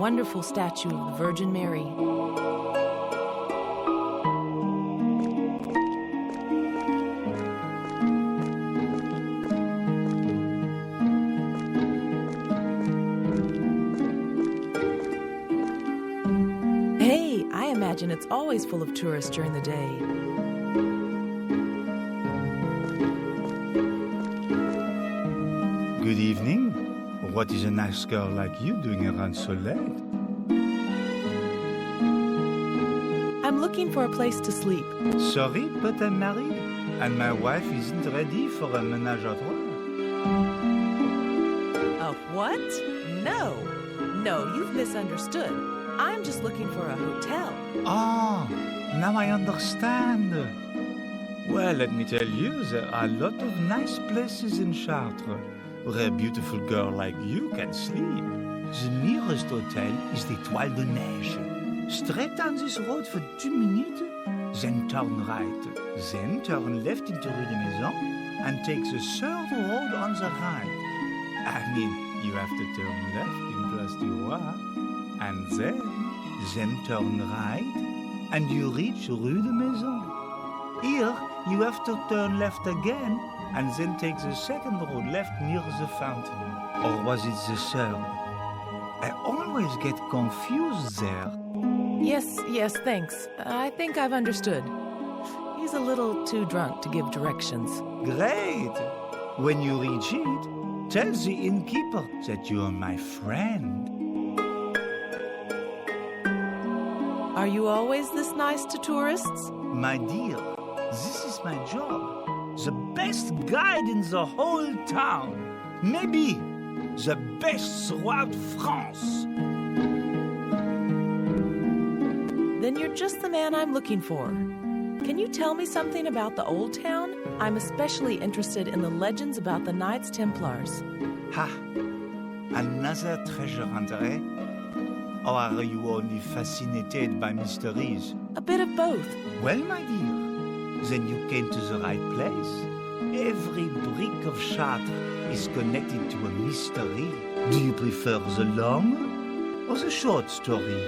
wonderful statue of the Virgin Mary. Hey, I imagine it's always full of tourists during the day. Good evening. What is a nice girl like you doing around so late? I'm looking for a place to sleep. Sorry, but I'm married, and my wife isn't ready for a ménage à trois. A what? No, you've misunderstood. I'm just looking for a hotel. Ah, now I understand. Well, let me tell you, there are a lot of nice places in Chartres where a beautiful girl like you can sleep. The nearest hotel is the Étoile de Neige. Straight down this road for 2 minutes, then turn right. Then turn left into Rue de Maison and take the third road on the right. I mean, you have to turn left in Place du Roi, and then turn right, and you reach Rue de Maison. Here, you have to turn left again, and then take the second road left near the fountain. Or was it the third? I always get confused there. Yes, thanks. I think I've understood. He's a little too drunk to give directions. Great! When you reach it, tell the innkeeper that you're my friend. Are you always this nice to tourists? My dear, this is my job. The best guide in the whole town. Maybe the best throughout France. Then you're just the man I'm looking for. Can you tell me something about the Old Town? I'm especially interested in the legends about the Knights Templars. Ha! Another treasure hunter, eh? Or are you only fascinated by mysteries? A bit of both. Well, my dear, then you came to the right place. Every brick of Chartres is connected to a mystery. Do you prefer the long or the short story?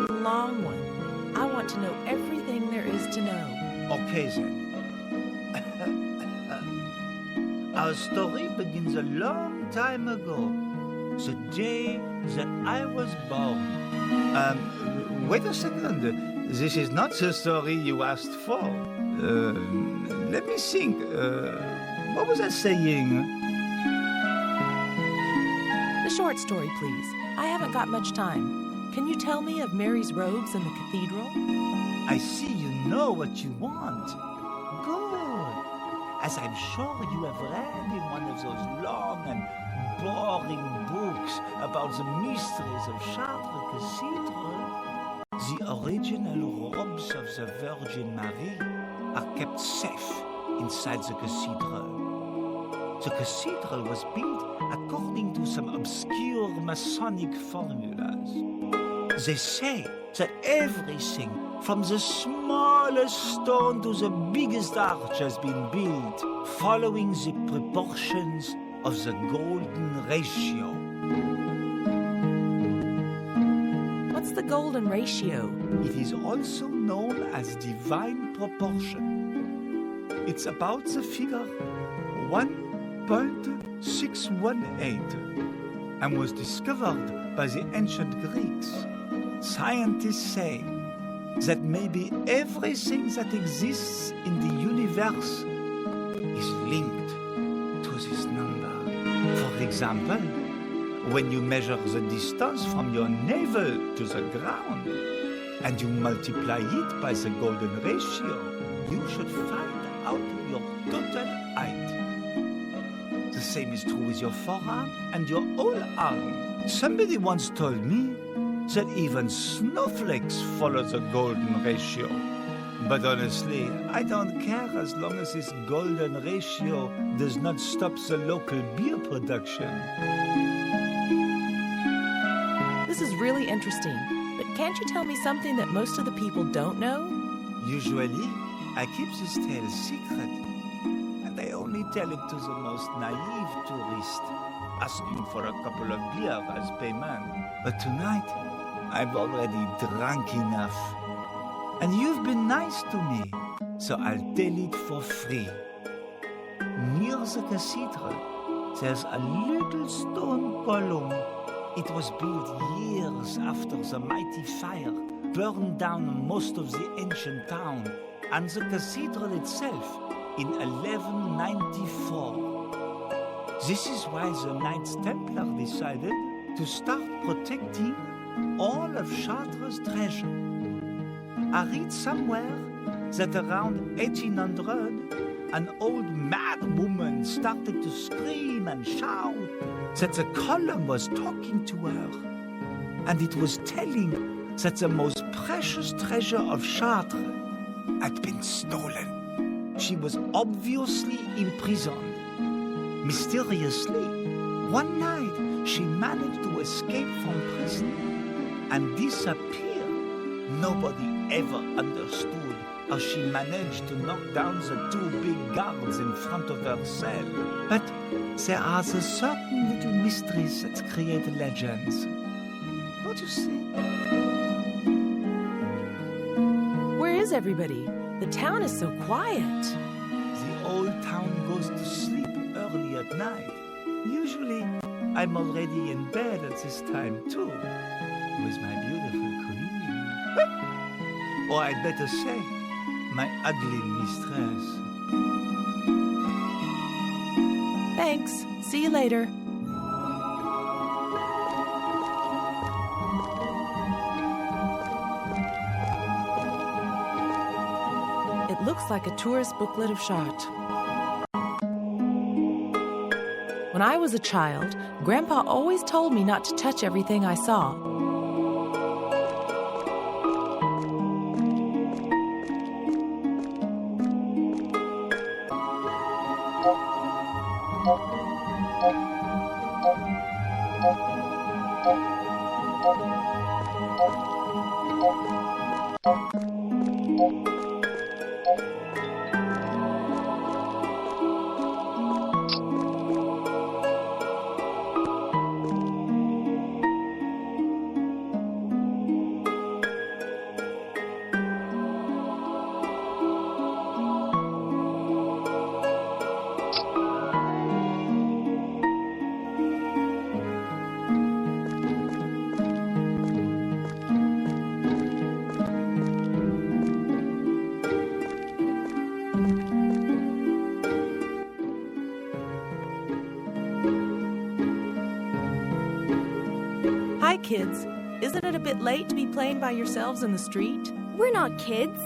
The long one. I want to know everything there is to know. Okay, then. Our story begins a long time ago. The day that I was born. Wait a second. This is not the story you asked for. Let me think. What was I saying? The short story, please. I haven't got much time. Can you tell me of Mary's robes in the cathedral? I see you know what you want. Good. As I'm sure you have read in one of those long and boring books about the mysteries of Chartres Cathedral, the original robes of the Virgin Mary are kept safe inside the cathedral. The cathedral was built according to some obscure Masonic formulas. They say that everything from the smallest stone to the biggest arch has been built following the proportions of the golden ratio. What's the golden ratio? It is also known as divine proportion. It's about the figure 1.618 and was discovered by the ancient Greeks. Scientists say that maybe everything that exists in the universe is linked to this number. For example, when you measure the distance from your navel to the ground and you multiply it by the golden ratio, you should find out your total height. The same is true with your forearm and your whole arm. Somebody once told me that even snowflakes follow the golden ratio. But honestly, I don't care as long as this golden ratio does not stop the local beer production. This is really interesting, but can't you tell me something that most of the people don't know? Usually, I keep this tale secret, and I only tell it to the most naive tourist. asking for a couple of beer as payment. But tonight, I've already drunk enough. And you've been nice to me, so I'll tell it for free. Near the cathedral, there's a little stone column. It was built years after the mighty fire burned down most of the ancient town and the cathedral itself in 1194. This is why the Knights Templar decided to start protecting all of Chartres' treasure. I read somewhere that around 1800, an old mad woman started to scream and shout that the column was talking to her, and it was telling that the most precious treasure of Chartres had been stolen. She was obviously imprisoned. Mysteriously, one night she managed to escape from prison and disappear. Nobody ever understood how she managed to knock down the two big guards in front of her cell. But there are the certain little mysteries that create legends. Don't you see? Where is everybody? The town is so quiet. The old town goes to sleep early at night. Usually, I'm already in bed at this time too, with my beautiful queen. Or I'd better say, my ugly mistress. Thanks. See you later. It looks like a tourist booklet of Chartres. When I was a child, Grandpa always told me not to touch everything I saw. Hi, kids. Isn't it a bit late to be playing by yourselves in the street? We're not kids.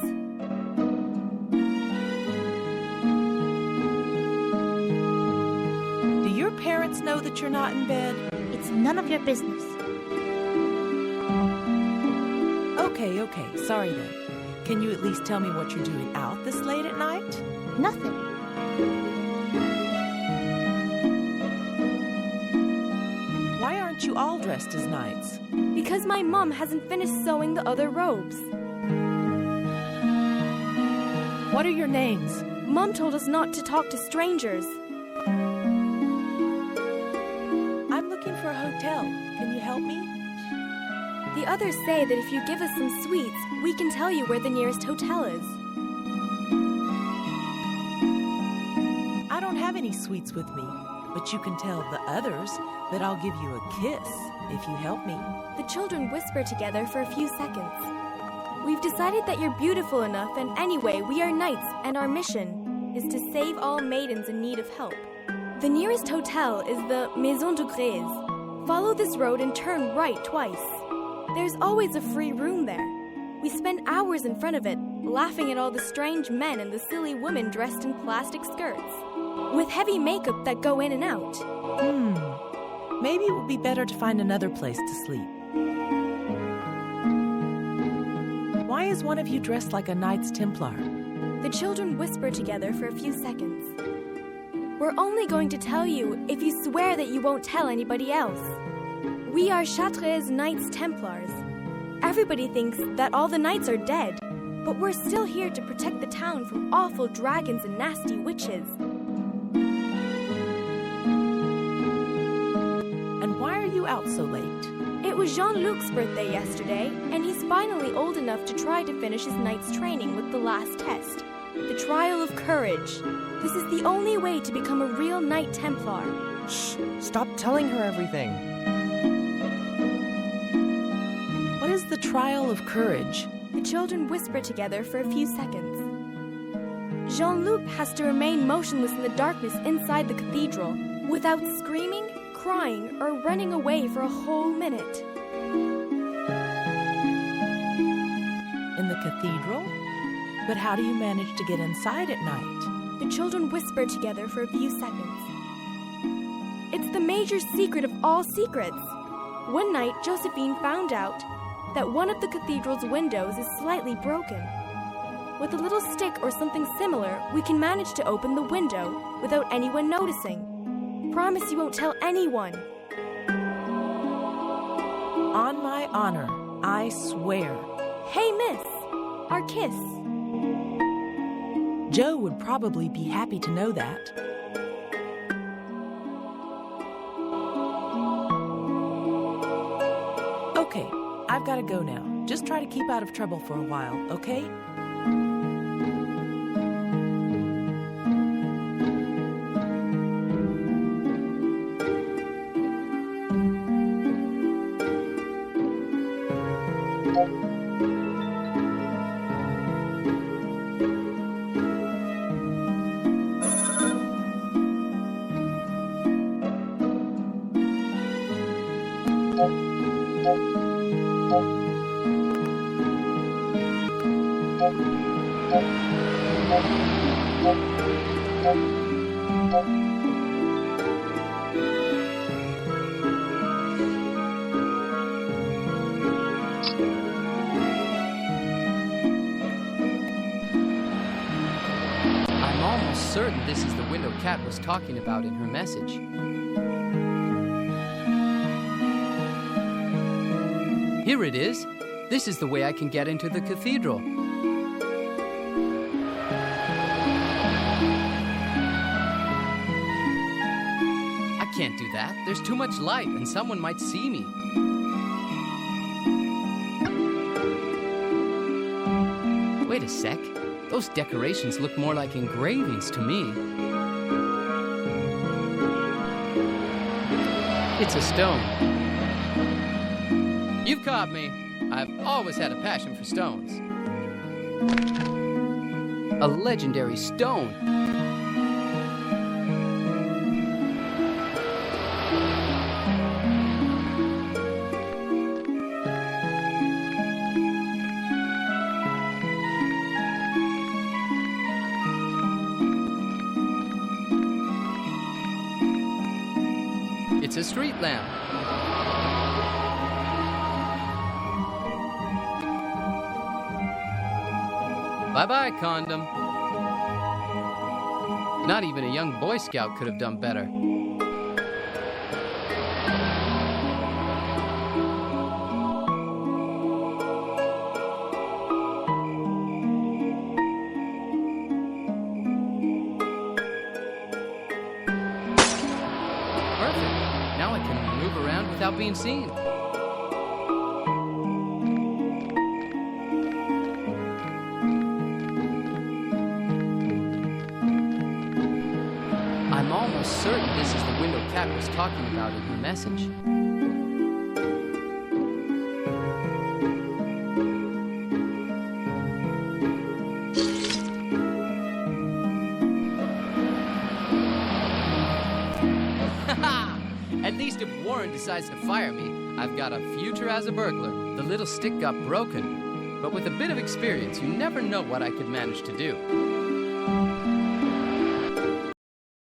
Do your parents know that you're not in bed? It's none of your business. Okay. Sorry then. Can you at least tell me what you're doing out this late at night? Nothing. Why aren't you all dressed as knights? Because my mom hasn't finished sewing the other robes. What are your names? Mom told us not to talk to strangers. I'm looking for a hotel. Can you help me? The others say that if you give us some sweets, we can tell you where the nearest hotel is. I don't have any sweets with me, but you can tell the others that I'll give you a kiss if you help me. The children whisper together for a few seconds. We've decided that you're beautiful enough, and anyway, we are knights, and our mission is to save all maidens in need of help. The nearest hotel is the Maison de Grèce. Follow this road and turn right twice. There's always a free room there. We spend hours in front of it, laughing at all the strange men and the silly women dressed in plastic skirts, with heavy makeup that go in and out. Maybe it would be better to find another place to sleep. Why is one of you dressed like a Knights Templar? The children whisper together for a few seconds. We're only going to tell you if you swear that you won't tell anybody else. We are Chartres' Knights Templars. Everybody thinks that all the knights are dead, but we're still here to protect the town from awful dragons and nasty witches. you out so late? It was Jean-Luc's birthday yesterday, and he's finally old enough to try to finish his knight's training with the last test, the Trial of Courage. This is the only way to become a real Knight Templar. Shh! Stop telling her everything. What is the Trial of Courage? The children whisper together for a few seconds. Jean-Luc has to remain motionless in the darkness inside the cathedral, without screaming, crying, or running away for a whole minute. In the cathedral? But how do you manage to get inside at night? The children whisper together for a few seconds. It's the major secret of all secrets. One night, Josephine found out that one of the cathedral's windows is slightly broken. With a little stick or something similar, we can manage to open the window without anyone noticing. Promise you won't tell anyone. On my honor, I swear. Hey, miss! Our kiss. Joe would probably be happy to know that. Okay, I've got to go now. Just try to keep out of trouble for a while, okay? I'm almost certain this is the window Kat was talking about in her message. Here it is. This is the way I can get into the cathedral. I can't do that. There's too much light and someone might see me. Wait a sec. Those decorations look more like engravings to me. It's a stone. You've caught me. I've always had a passion for stones. A legendary stone. It's a street lamp. Bye-bye, condom. Not even a young Boy Scout could have done better. Perfect. Now I can move around without being seen. I'm almost certain this is the window Kat was talking about in her message. At least if Warren decides to fire me, I've got a future as a burglar. The little stick got broken, but with a bit of experience, you never know what I could manage to do.